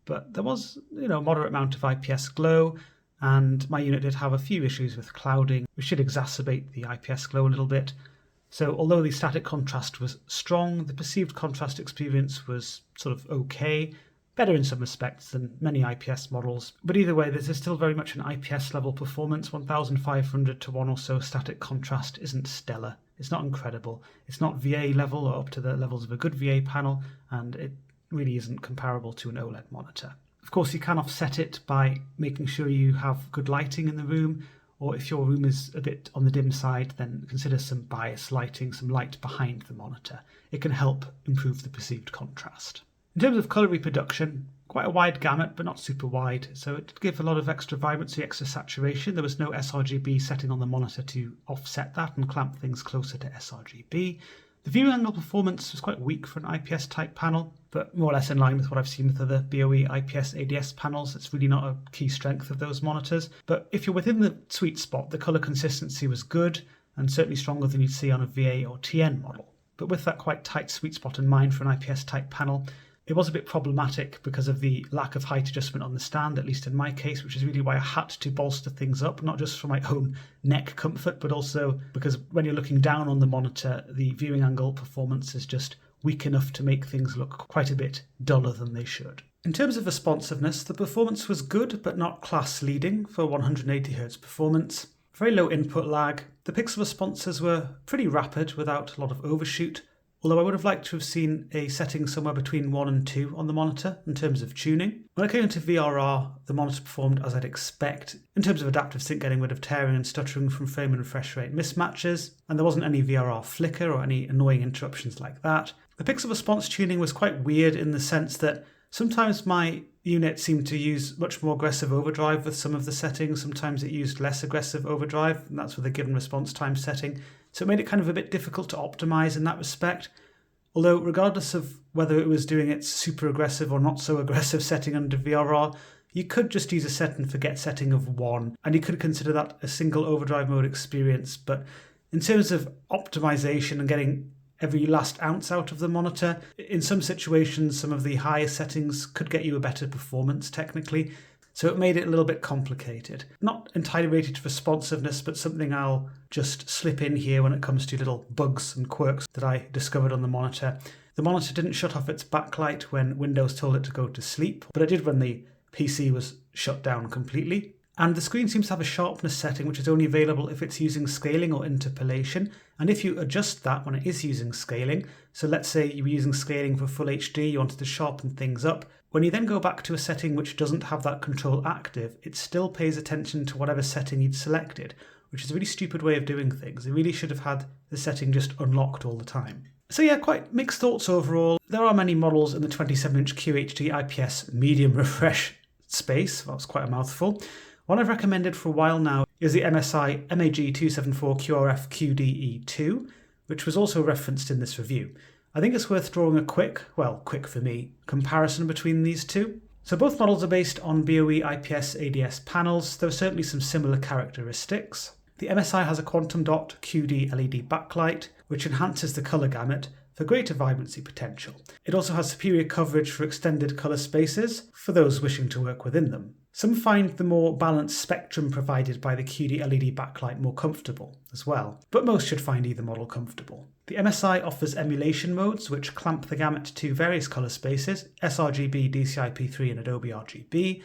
but there was a moderate amount of IPS glow, and my unit did have a few issues with clouding, which should exacerbate the IPS glow a little bit. So although the static contrast was strong, the perceived contrast experience was sort of okay, better in some respects than many IPS models. But either way, this is still very much an IPS level performance. 1500 to 1 or so static contrast isn't stellar. It's not incredible. It's not VA level or up to the levels of a good VA panel, and it really isn't comparable to an OLED monitor. Of course, you can offset it by making sure you have good lighting in the room, or if your room is a bit on the dim side, then consider some bias lighting, some light behind the monitor. It can help improve the perceived contrast. In terms of colour reproduction, quite a wide gamut, but not super wide, so it did give a lot of extra vibrancy, extra saturation. There was no sRGB setting on the monitor to offset that and clamp things closer to sRGB. The viewing angle performance was quite weak for an IPS type panel, but more or less in line with what I've seen with other BOE IPS ADS panels. It's really not a key strength of those monitors. But if you're within the sweet spot, the colour consistency was good and certainly stronger than you'd see on a VA or TN model. But with that quite tight sweet spot in mind for an IPS type panel, it was a bit problematic because of the lack of height adjustment on the stand, at least in my case, which is really why I had to bolster things up, not just for my own neck comfort, but also because when you're looking down on the monitor, the viewing angle performance is just weak enough to make things look quite a bit duller than they should. In terms of responsiveness, the performance was good, but not class leading for 180Hz performance. Very low input lag. The pixel responses were pretty rapid without a lot of overshoot, although I would have liked to have seen a setting somewhere between 1 and 2 on the monitor in terms of tuning. When I came into VRR, the monitor performed as I'd expect in terms of adaptive sync, getting rid of tearing and stuttering from frame and refresh rate mismatches, and there wasn't any VRR flicker or any annoying interruptions like that. The pixel response tuning was quite weird in the sense that sometimes my unit seemed to use much more aggressive overdrive with some of the settings, sometimes it used less aggressive overdrive, and that's with a given response time setting, so it made it kind of a bit difficult to optimize in that respect. Although regardless of whether it was doing its super aggressive or not so aggressive setting under VRR, you could just use a set and forget setting of 1, and you could consider that a single overdrive mode experience, but in terms of optimization and getting every last ounce out of the monitor, in some situations some of the higher settings could get you a better performance technically, so it made it a little bit complicated. Not entirely related to responsiveness, but something I'll just slip in here when it comes to little bugs and quirks that I discovered on the monitor. The monitor didn't shut off its backlight when Windows told it to go to sleep, but it did when the PC was shut down completely. And the screen seems to have a sharpness setting which is only available if it's using scaling or interpolation, and if you adjust that when it is using scaling, so let's say you were using scaling for full HD, you wanted to sharpen things up, when you then go back to a setting which doesn't have that control active, it still pays attention to whatever setting you'd selected, which is a really stupid way of doing things. It really should have had the setting just unlocked all the time. So yeah, quite mixed thoughts overall. There are many models in the 27-inch QHD IPS medium refresh space. That was quite a mouthful. One I've recommended for a while now is the MSI MAG274QRF-QDE2, which was also referenced in this review. I think it's worth drawing a quick for me, comparison between these two. So both models are based on BOE IPS ADS panels. There are certainly some similar characteristics. The MSI has a quantum dot QD LED backlight, which enhances the colour gamut for greater vibrancy potential. It also has superior coverage for extended colour spaces for those wishing to work within them. Some find the more balanced spectrum provided by the QD LED backlight more comfortable as well, but most should find either model comfortable. The MSI offers emulation modes which clamp the gamut to various colour spaces, sRGB, DCI-P3 and Adobe RGB.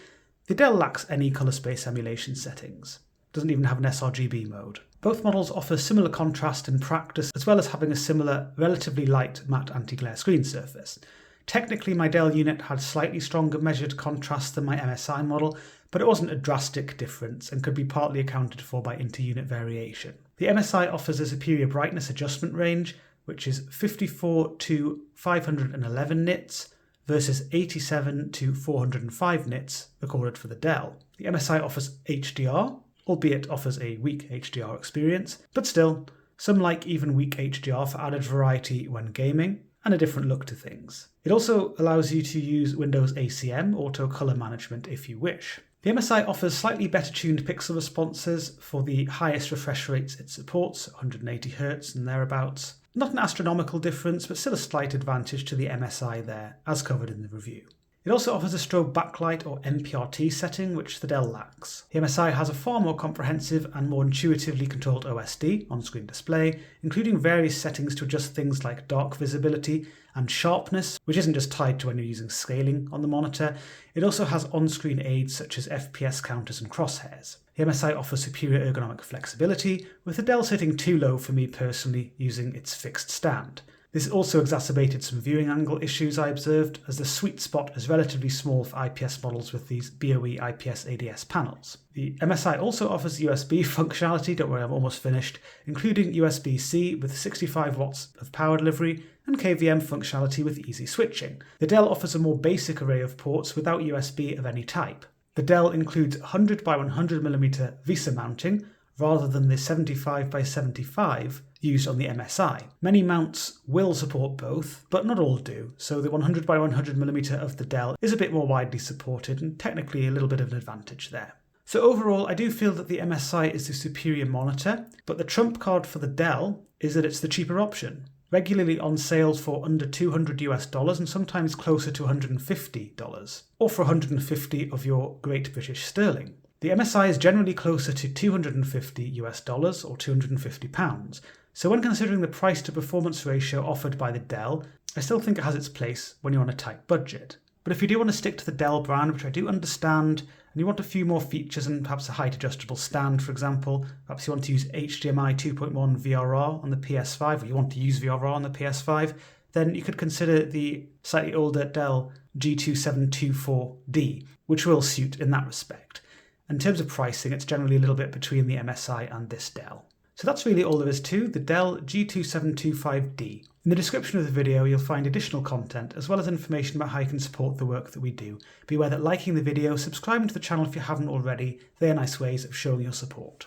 The Dell lacks any colour space emulation settings. Doesn't even have an sRGB mode. Both models offer similar contrast in practice, as well as having a similar, relatively light matte anti-glare screen surface. Technically, my Dell unit had slightly stronger measured contrast than my MSI model, but it wasn't a drastic difference and could be partly accounted for by inter-unit variation. The MSI offers a superior brightness adjustment range, which is 54 to 511 nits versus 87 to 405 nits recorded for the Dell. The MSI offers HDR, albeit offers a weak HDR experience, but still, some like even weak HDR for added variety when gaming, and a different look to things. It also allows you to use Windows ACM, Auto Color Management, if you wish. The MSI offers slightly better tuned pixel responses for the highest refresh rates it supports, 180Hz and thereabouts. Not an astronomical difference, but still a slight advantage to the MSI there, as covered in the review. It also offers a strobe backlight or MPRT setting, which the Dell lacks. The MSI has a far more comprehensive and more intuitively controlled OSD, on-screen display, including various settings to adjust things like dark visibility and sharpness, which isn't just tied to when you're using scaling on the monitor. It also has on-screen aids such as FPS counters and crosshairs. The MSI offers superior ergonomic flexibility, with the Dell sitting too low for me personally using its fixed stand. This also exacerbated some viewing angle issues I observed, as the sweet spot is relatively small for IPS models with these BOE IPS ADS panels. The MSI also offers USB functionality, don't worry I'm almost finished, including USB-C with 65 watts of power delivery and KVM functionality with easy switching. The Dell offers a more basic array of ports without USB of any type. The Dell includes 100 by 100mm VESA mounting, rather than the 75 by 75 used on the MSI. Many mounts will support both, but not all do, so the 100 by 100mm of the Dell is a bit more widely supported and technically a little bit of an advantage there. So overall, I do feel that the MSI is the superior monitor, but the trump card for the Dell is that it's the cheaper option, regularly on sale for under $200 and sometimes closer to $150, or for $150 of your Great British Sterling. The MSI is generally closer to $250 or £250, so when considering the price to performance ratio offered by the Dell, I still think it has its place when you're on a tight budget. But if you do want to stick to the Dell brand, which I do understand, and you want a few more features and perhaps a height adjustable stand, for example, perhaps you want to use HDMI 2.1 VRR on the PS5, or you want to use VRR on the PS5, then you could consider the slightly older Dell G2725D, which will suit in that respect. In terms of pricing, it's generally a little bit between the MSI and this Dell. So that's really all there is to the Dell G2725D. In the description of the video, you'll find additional content, as well as information about how you can support the work that we do. Be aware that liking the video, subscribing to the channel if you haven't already, they are nice ways of showing your support.